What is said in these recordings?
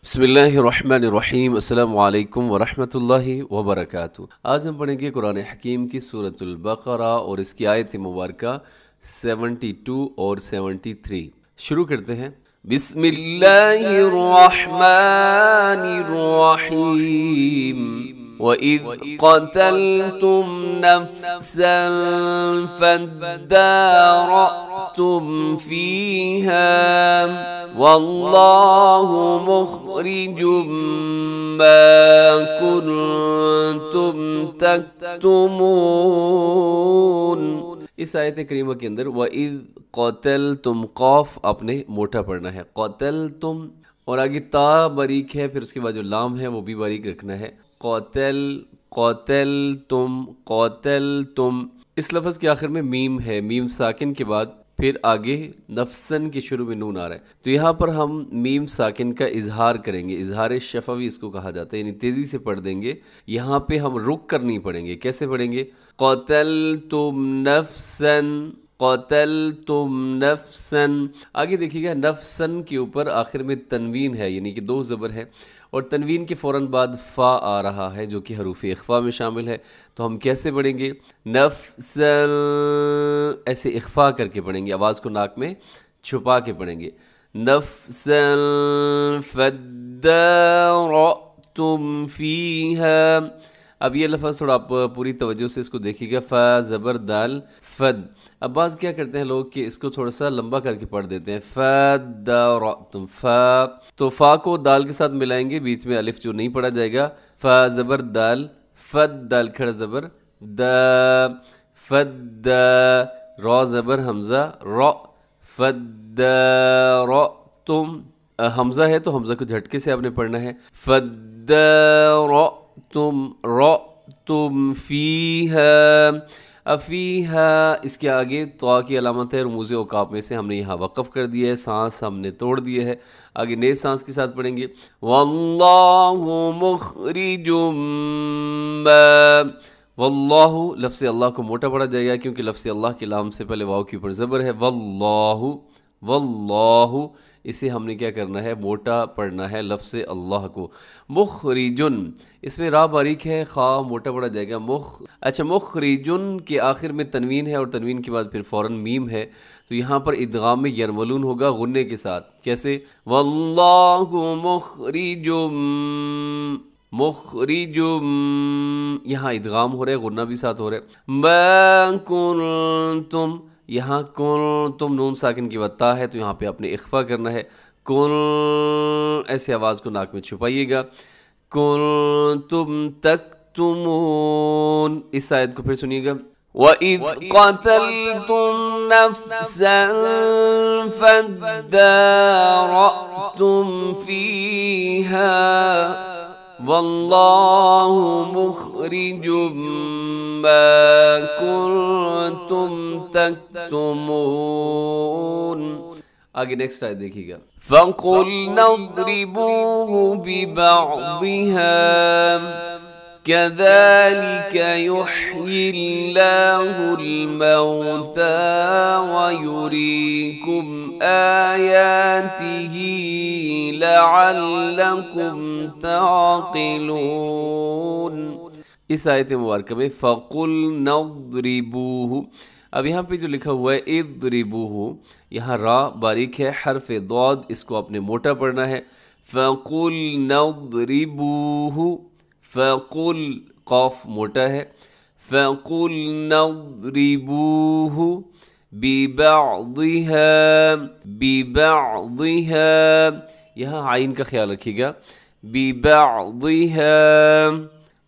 बिस्मिल्लाहिर्रहमानिर्रहीम। अस्सलामु अलैकुम वरहमतुल्लाहि वबरकातुहू। आज हम पढ़ेंगे कुरान हकीम की सूरतुल बकरा और इसकी आयत मुबारका 72 और 73। शुरू करते हैं। बिस्मिल्लाहिर्रहमानिर्रहीम। वइज़ क़तलतुम नफ़्सन फ़द्दारअतुम फ़ीहा वल्लाहु मुख़रिजुम मा कुन्तुम तक्तुमून। इस आयत करीमा के अंदर वइज़ क़तलतुम, क़ाफ आपने मोटा पढ़ना है, क़तलतुम, और आगे ता बारीक है, फिर उसके बाद जो लाम है वो भी बारीक रखना है। क़तल क़तलतुम क़तलतुम। इस लफ्ज़ के आखिर में मीम है, मीम साकिन के बाद फिर आगे नफसन के शुरू में नून आ रहा है, तो यहाँ पर हम मीम साकिन का इजहार करेंगे। इजहार शफवी इसको कहा जाता है, यानी तेज़ी से पढ़ देंगे। यहाँ पे हम रुक कर नहीं पढ़ेंगे। कैसे पढ़ेंगे? क़तलतुम नफसन क़तलतुम नफसन। आगे देखिएगा, नफसन के ऊपर आखिर में तनवीन है, यानी कि दो ज़बर है, और तनवीन के फ़ौरन बाद फ़ा आ रहा है जो कि हरूफ इख्फ़ा में शामिल है। तो हम कैसे पढ़ेंगे? नफ़्सन, ऐसे इख्फ़ा करके पढ़ेंगे, आवाज़ को नाक में छुपा के पढ़ेंगे। नफ़्सन फ़द्दारअतुम फ़ीहा। अब ये लफ्ज़ थोड़ा आप पूरी तवज्जो से इसको देखिएगा। फ़ा ज़बर दाल फ़द। अब बाज़ क्या करते हैं लोग कि इसको थोड़ा सा लंबा करके पढ़ देते हैं। फ़द्दारअतुम, फ़ा, तो फ़ा को दाल के साथ मिलाएंगे, बीच में अलिफ जो नहीं पढ़ा जाएगा। फ़ा ज़बर दाल फ़द, दाल खड़ा ज़बर द, फ़द, रॉ ज़बर हमज़ा रॉ, फ़द्दारअतुम। हमज़ा है तो हमज़ा को झटके से आपने पढ़ना है। फ़द्दारअतुम रअतुम फ़ीहा। अफ़ीहा, इसके आगे तो की अलामत है, रमूज़ औक़ाफ़ में से हमने यहाँ वक़फ़ कर दिया है, सांस हमने तोड़ दिया है। आगे नए सांस के साथ पढ़ेंगे। वल्लाहु मुख़रिजुम मा, वल्लाहु, लफ्ज़ अल्लाह को मोटा पढ़ा जाएगा क्योंकि लफ्ज़ अल्लाह के लाम से पहले वाव के ऊपर ज़बर है। वल्लाहु वल्लाहु, इसे हमने क्या करना है? मोटा पढ़ना है लफ्ज़ अल्लाह को। मुख़रिजुन, इसमें रा बारीक है, खा मोटा पढ़ा जाएगा। अच्छा, मुख़रिजुन के आखिर में तनवीन है और तनवीन के बाद फिर फ़ौरन मीम है, तो यहाँ पर इदगाम में यरमलून होगा गुन्ने के साथ। कैसे? वल्लाहु मुख़रिजुम, मुख़रिजुम, यहाँ इदगाम हो रहा है, गुन्ना भी साथ हो रहा है। मा कुन्तुम, यहाँ कुन्तुम नून साकिन की वत्ता है, तो यहाँ पे आपने इख्फ़ा करना है। कुन, ऐसे आवाज़ को नाक में छुपाइएगा। कुन्तुम तक्तुमून। इस आयत को फिर सुनिएगा। वइज़ क़तलतुम नफ़्सन फ़द्दारअतुम फ़ीहा वल्लाहु मुख़रिजुम मा कुन्तुम तक्तुमून। आगे नेक्स्ट आयत देखिएगा। फ़क़ुल्ना इज़्रिबूहु बिबअज़िहा कज़ालिक युह्यिल्लाहुल मौता वयुरीकुम आयातिही लअल्लकुम ताक़िलून। इस आयत मुबारक में फ़क़ुल्ना इज़्रिबूहु, अब यहाँ पे जो लिखा हुआ है इज़्रिबूहु, यहाँ रा बारीक है, हर्फ दौद, इसको आपने मोटा पढ़ना है। फ़क़ुल्ना इज़्रिबूहु, फ़क़ुल, क़ाफ मोटा है। फ़क़ुल्ना इज़्रिबूहु बिबअज़िहा, बिबअज़िहा, यहाँ आइन का ख्याल रखिएगा। बिबअज़िहा,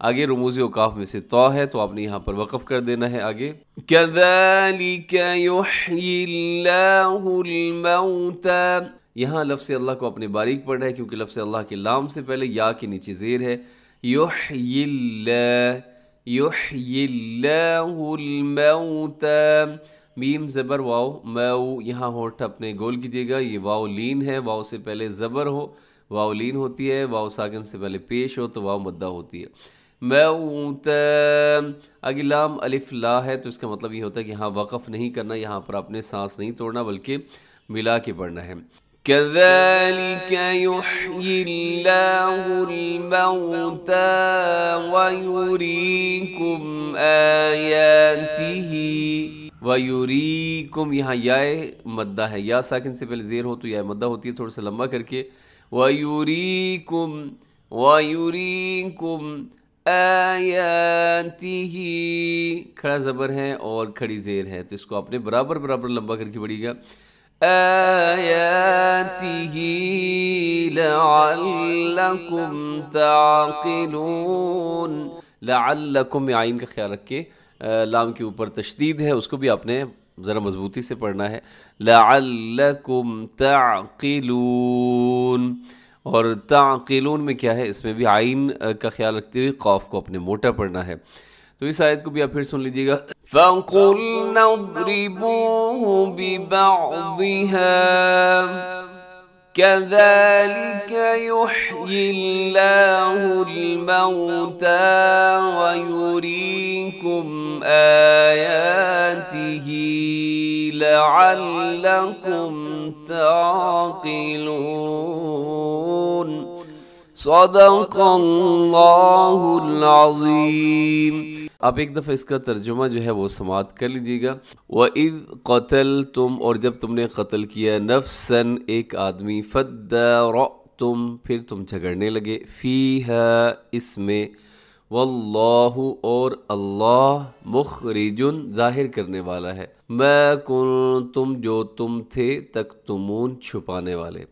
आगे रमूज़ औक़ाफ़ में से तो है, तो आपने यहाँ पर वक़फ़ कर देना है। आगे कज़ालिक युह्यिल्लाहुल मौता, यहाँ लफ्ज़ अल्लाह को आपने बारीक पढ़ा है क्योंकि लफ्ज़ अल्लाह के लाम से पहले या के नीचे ज़ेर है। युह्यिल्लाह, युह्यिल्लाहुल मौता, मीम ज़बर वाव मऊ, यहाँ होठ अपने गोल कीजिएगा। ये वाव लीन है, वाव से पहले ज़बर हो वाव लीन होती है, वाव साकिन से पहले पेश हो तो वाव मद्दा होती है। मऊता, आगे लाम अलिफ ला है, तो इसका मतलब ये होता है कि यहाँ वक़फ़ नहीं करना, यहाँ पर आपने सांस नहीं तोड़ना बल्कि मिला के पढ़ना है। كذلك يحيي الله الموتى ويريكم آياته وَيُرِيكُمْ، یہاں یائے مدہ ہے، یا ساکن سے پہلے زیر ہو تو یائے مدہ ہوتی ہے، تھوڑا سا لمبا کر کے وَيُرِيكُمْ وَيُرِيكُمْ آیاتہ، کھڑا زبر ہے اور کھڑی زیر ہے، تو اس کو آپ نے برابر برابر لمبا کر کے پڑھیے گا، آیاتہ لعلکم تعقلون، لعلکم میں آئین کا خیال رکھ کے لام کے اوپر تشدید ہے، اس کو بھی آپ نے ذرا مضبوطی سے پڑھنا ہے، لعلکم تعقلون، اور تعقلون میں کیا ہے، اس میں بھی آئین کا خیال رکھتے ہوئے قاف کو اپنے موٹا پڑھنا ہے۔ تو اس آیت کو بھی آپ پھر سن لیجئے گا، فَقُلْنَا اضْرِبُوهُ بِبَعْضِهَا كَذَلِكَ يُحْيِي اللَّهُ الْمَوْتَى وَيُرِيكُمْ آيَاتِهِ لَعَلَّكُمْ تَعْقِلُونَ۔ صدق اللہ العظیم۔ آپ ایک دفعہ اس کا ترجمہ جو ہے وہ سماعت کر لیجئے گا، وَإِذْ قَتَلْتُمْ، اور جب تم نے قتل کیا، نفساً ایک آدمی، فَادَّارَأْتُمْ، پھر تم جھگڑنے لگے، فِيهَا، اس میں، واللہ، اور اللہ، مخرجن، ظاہر کرنے والا ہے، ما کنتم، جو تم تھے، تکتمون، چھپانے والے۔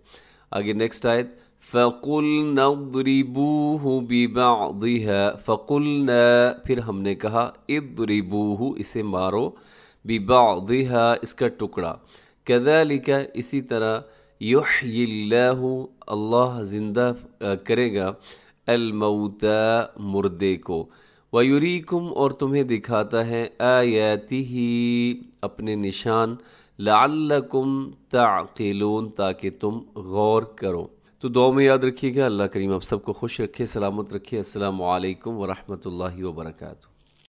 آگے نیکسٹ آیت، فَقُلْنَا اضْرِبُوهُ بِبَعْضِهَا، فَقُلْنَا، پھر ہم نے کہا، اضْرِبُوهُ، اسے مارو، بِبَعْضِهَا، اس کا ٹکڑا، كَذَلِكَ، اسی طرح، يُحْيِي اللَّهُ، اللہ زندہ کرے گا، الموتى، مردے کو، وَيُرِيكُمْ، اور تمہیں دکھاتا ہے، آیاتہ، اپنے نشان، لعلکم تعقلون، تاکہ تم غور کرو۔ تو دعا میں یاد رکھیے گا، اللہ کریم آپ سب کو خوش رکھے، سلامت رکھے۔ السلام علیکم ورحمۃ اللہ وبرکاتہ۔